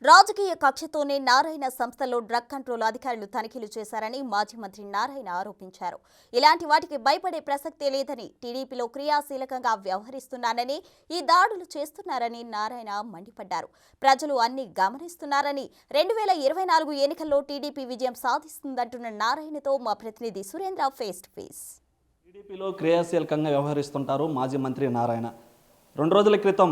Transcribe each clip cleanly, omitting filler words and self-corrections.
రాజకీయ కక్షతోనే నారాయణ సంస్థలో drug control అధికారులు తనిఖీలు చేశారని మాజీ మంత్రి నారాయణ ఆరోపించారు. ఇలాంటి వాటికి భయపడే ప్రసక్తే లేదని, టీడీపీలో క్రియాశీలకంగా వ్యవహరిస్తున్నానని, ఈ దాడులు చేస్తున్నారని నారాయణ మండిపడ్డారు. ప్రజలు అన్ని గమనిస్తున్నారని, 2024 ఎన్నికల్లో టీడీపీ విజయం సాధిస్తుందంటున్న నారాయణతో మా ప్రతినిధి సురేంద్ర ఫేస్ టు ఫేస్. టీడీపీలో క్రియాశీలకంగా వ్యవహరిస్తుంటారు మాజీ మంత్రి నారాయణ. 2 రోజుల క్రితం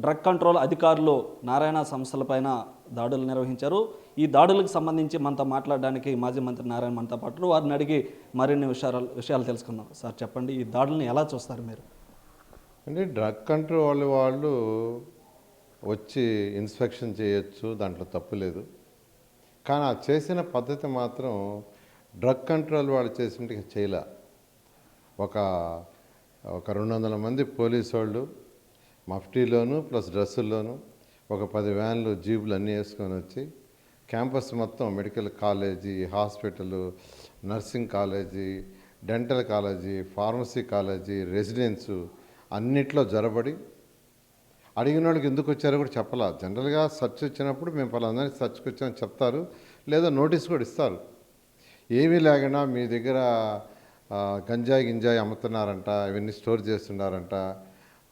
డ్రగ్ కంట్రోల్ అధికారులు నారాయణ సంస్థలపైన దాడులు నిర్వహించారు. ఈ దాడులకు సంబంధించి మనతో మాట్లాడడానికి మాజీ మంత్రి నారాయణ మనతో పాటు వారిని అడిగి మరిన్ని విషయాలు తెలుసుకుందాం. సార్ చెప్పండి, ఈ దాడులను ఎలా చూస్తారు మీరు? అంటే డ్రగ్ కంట్రోల్ వాళ్ళు వచ్చి ఇన్స్పెక్షన్ చేయొచ్చు, దాంట్లో తప్పు లేదు. కానీ ఆ చేసిన పద్ధతి మాత్రం డ్రగ్ కంట్రోల్ వాళ్ళు చేసింటే చేయలే. ఒక 200 మంది పోలీసు వాళ్ళు మఫ్టీలోను ప్లస్ డ్రెస్సుల్లోను ఒక 10 వ్యాన్లు జీబులు అన్నీ వేసుకొని వచ్చి క్యాంపస్ మొత్తం medical college, hospital, nursing college, dental college, pharmacy college, residence అన్నిట్లో జొరబడి అడిగిన వాళ్ళకి ఎందుకు వచ్చారో కూడా చెప్పాల. జనరల్గా సర్చ్ వచ్చినప్పుడు మేము పలాందరికీ సర్చ్కి వచ్చామని చెప్తారు, లేదా నోటీస్ కూడా ఇస్తారు. ఏమీ లేకుండా మీ దగ్గర గింజాయి అమ్ముతున్నారంట, ఇవన్నీ స్టోర్ చేస్తున్నారంట,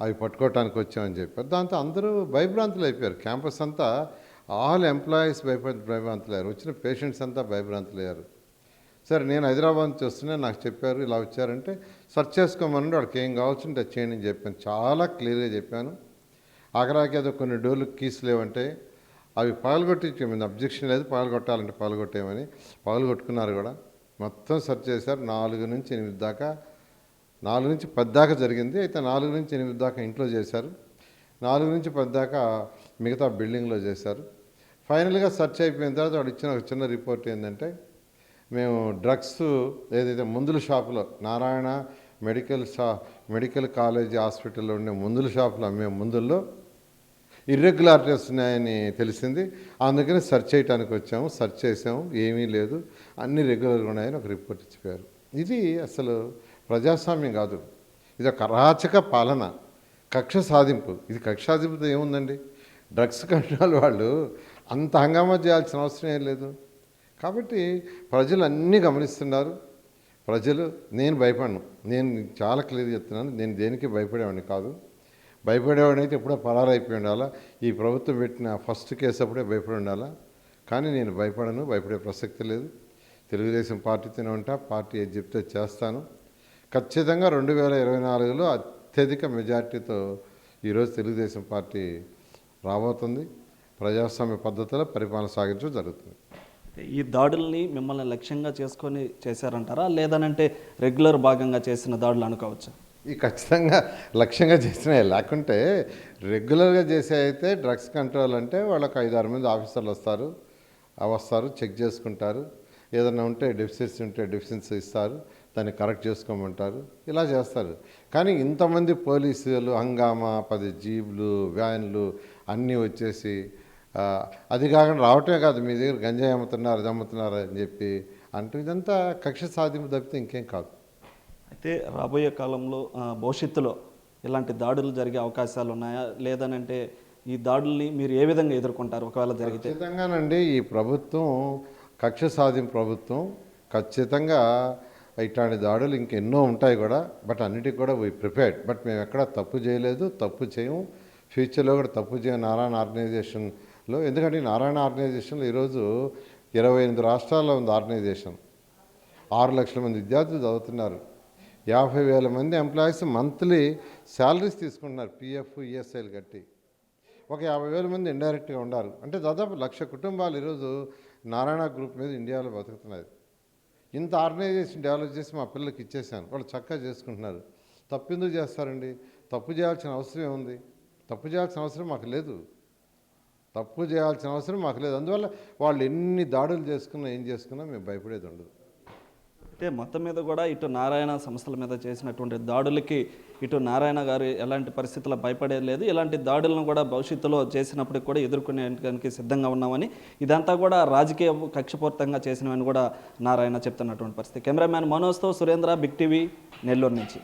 అవి పట్టుకోవటానికి వచ్చామని చెప్పారు. దాంతో అందరూ భయభ్రాంతులు అయిపోయారు. క్యాంపస్ అంతా ఆల్ ఎంప్లాయీస్ భయభ్రాంతులు అయ్యారు, వచ్చిన పేషెంట్స్ అంతా భయభ్రాంతులు అయ్యారు. సరే, నేను హైదరాబాద్ నుంచి వస్తున్నా, నాకు చెప్పారు ఇలా వచ్చారంటే సెర్చ్ చేసుకోమని వాళ్ళకి ఏం కావాల్సింటే చేయండి అని చెప్పాను. చాలా క్లియర్గా చెప్పాను. ఆఖరాకి ఏదో కొన్ని డోర్లు కీస్ లేవంటే అవి పగలగొట్టి మీద అబ్జెక్షన్ లేదు, పగలగొట్టాలంటే పగలగొట్టేయమని పగలగొట్టుకున్నారు కూడా. మొత్తం సెర్చ్ చేశారు. 4 నుంచి 8 దాకా, 4 నుంచి 10 దాకా జరిగింది. అయితే 4 నుంచి 8 దాకా ఇంట్లో చేశారు, 4 నుంచి 10 దాకా మిగతా బిల్డింగ్లో చేశారు. ఫైనల్గా సెర్చ్ అయిపోయిన తర్వాత వాడు ఇచ్చిన ఒక చిన్న రిపోర్ట్ ఏంటంటే, మేము డ్రగ్స్ ఏదైతే మందుల షాపులో నారాయణ మెడికల్ కాలేజీ హాస్పిటల్లో ఉండే మందుల షాపులో అమ్మే మందుల్లో ఇర్రెగ్యులారిటీస్ ఉన్నాయని తెలిసింది. అందుకని సెర్చ్ చేయడానికి వచ్చాము, సెర్చ్ చేసాము, ఏమీ లేదు, అన్నీ రెగ్యులర్గా ఉన్నాయని ఒక రిపోర్ట్ ఇచ్చిపోయారు. ఇది అసలు ప్రజాస్వామ్యం కాదు, ఇది ఒక అరాచక పాలన, కక్ష సాధింపు. ఇది కక్ష సాధింపుతో ఏముందండి? డ్రగ్స్ కంట్రోల్ వాళ్ళు అంత హంగామా చేయాల్సిన అవసరం ఏం లేదు. కాబట్టి ప్రజలు అన్నీ గమనిస్తున్నారు. ప్రజలు, నేను భయపడను, నేను చాలా క్లియర్ చెప్తున్నాను, నేను దేనికి భయపడేవాడిని కాదు. భయపడేవాడిని అయితే ఎప్పుడో పరారైపోయి ఉండాలా. ఈ ప్రభుత్వం పెట్టిన ఫస్ట్ కేసు అప్పుడే భయపడి ఉండాలా. కానీ నేను భయపడను, భయపడే ప్రసక్తి లేదు. తెలుగుదేశం పార్టీతోనే ఉంటా, పార్టీ ఏది చెప్తే చేస్తాను. ఖచ్చితంగా 2024లో అత్యధిక మెజార్టీతో ఈరోజు తెలుగుదేశం పార్టీ రాబోతుంది. ప్రజాస్వామ్య పద్ధతిలో పరిపాలన సాగించడం జరుగుతుంది. ఈ దాడుల్ని మిమ్మల్ని లక్ష్యంగా చేసుకొని చేశారంటారా, లేదనంటే రెగ్యులర్ భాగంగా చేసిన దాడులు అనుకోవచ్చా? ఈ ఖచ్చితంగా లక్ష్యంగా చేసినాయి. లేకుంటే రెగ్యులర్గా చేసే అయితే డ్రగ్స్ కంట్రోల్ అంటే వాళ్ళకి 5-6 మంది ఆఫీసర్లు వస్తారు, చెక్ చేసుకుంటారు, ఏదైనా ఉంటే డెఫిషియన్సీ ఇస్తారు, దాన్ని కరెక్ట్ చేసుకోమంటారు, ఇలా చేస్తారు. కానీ ఇంతమంది పోలీసులు హంగామా, 10 జీబులు, వ్యాన్లు అన్నీ వచ్చేసి, అది కాకుండా రావటమే కాదు, మీ దగ్గర గంజాయి అమ్ముతున్నారు, అది అమ్ముతున్నారు అని చెప్పి అంటూ ఇదంతా కక్ష సాధింపు తప్పితే ఇంకేం కాదు. అయితే రాబోయే కాలంలో భవిష్యత్తులో ఇలాంటి దాడులు జరిగే అవకాశాలు ఉన్నాయా, లేదనంటే ఈ దాడుల్ని మీరు ఏ విధంగా ఎదుర్కొంటారు ఒకవేళ జరిగితే? ఖచ్చితంగానండి, ఈ ప్రభుత్వం కక్ష సాధింపు ప్రభుత్వం. ఖచ్చితంగా ఇట్లాంటి దాడులు ఇంకెన్నో ఉంటాయి కూడా. బట్ అన్నిటికి కూడా వీ ప్రిపేర్డ్. బట్ మేము ఎక్కడా తప్పు చేయలేదు, తప్పు చేయము, ఫ్యూచర్లో కూడా తప్పు చేయము నారాయణ ఆర్గనైజేషన్లో. ఎందుకంటే నారాయణ ఆర్గనైజేషన్లో ఈరోజు 28 రాష్ట్రాల్లో ఉంది ఆర్గనైజేషన్. 6 లక్షల మంది విద్యార్థులు చదువుతున్నారు, 50,000 మంది ఎంప్లాయీస్ మంత్లీ శాలరీస్ తీసుకుంటున్నారు, పిఎఫ్ ఈఎస్ఐలు కట్టి. ఒక 50,000 మంది ఇండైరెక్ట్గా ఉన్నారు. అంటే దాదాపు 1,00,000 కుటుంబాలు ఈరోజు నారాయణ గ్రూప్ మీద ఇండియాలో బతుకుతున్నాయి. ఇంత ఆర్గనైజేషన్ డెవలప్ చేసి మా పిల్లలకి ఇచ్చేసాను, వాళ్ళు చక్కగా చేసుకుంటున్నారు. తప్పు ఎందుకు చేస్తారండి? తప్పు చేయాల్సిన అవసరం ఏముంది? తప్పు చేయాల్సిన అవసరం మాకు లేదు, అందువల్ల వాళ్ళు ఎన్ని దాడులు చేసుకున్నా ఏం చేసుకున్నా మేము భయపడేది ఉండదు. అయితే మొత్తం మీద కూడా ఇటు నారాయణ సంస్థల మీద చేసినటువంటి దాడులకి ఇటు నారాయణ గారు ఎలాంటి పరిస్థితుల్లో భయపడేది లేదు, ఇలాంటి దాడులను కూడా భవిష్యత్తులో చేసినప్పటికి కూడా ఎదుర్కొనేందుకు సిద్ధంగా ఉన్నామని, ఇదంతా కూడా రాజకీయ కక్షపూరితంగా చేసినవని కూడా నారాయణ చెప్తున్నటువంటి పరిస్థితి. కెమెరామ్యాన్ మనోజ్తో సురేంద్ర, బిగ్ టీవీ, నెల్లూరు నుంచి.